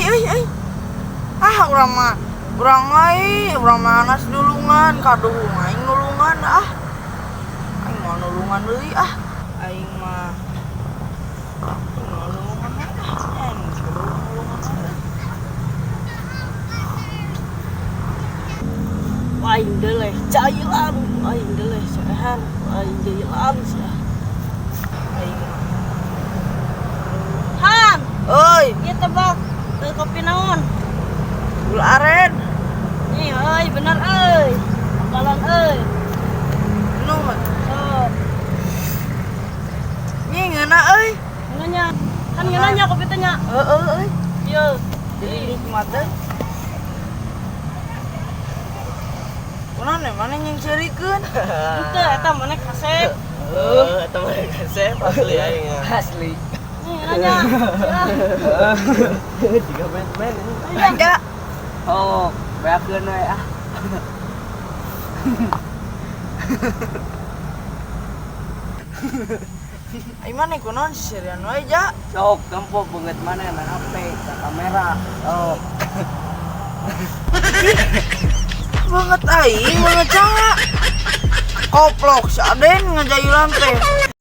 euy. Ah urang nanas nulungan kaduh aing nulungan aing mau nulungan deui aing mah nulungan Aing deleh jailan, aing deleh sehan, aing jailan sia. aing Han, euy ieu tebak teu kopi naon? gula aren Ih, euy bener euy. Apalan euy. nu mah Sok, nih ngeuna euy nanya. Kan nanya kopi teh nya. euy Ieu. jadi nikmat teh kunaon mana yang cerikeun Henteu eta maneh kasep. Eta mah kasep asli aing. asli Nih nanya. Tiga Batman ini. aja Oh, beakeun we aing mah nih kunaon sisirian wae ja Sok, tempo banget mana na HP, ka kamera. Oh. banget aing banget canga koplok si Aden ngajayulan teh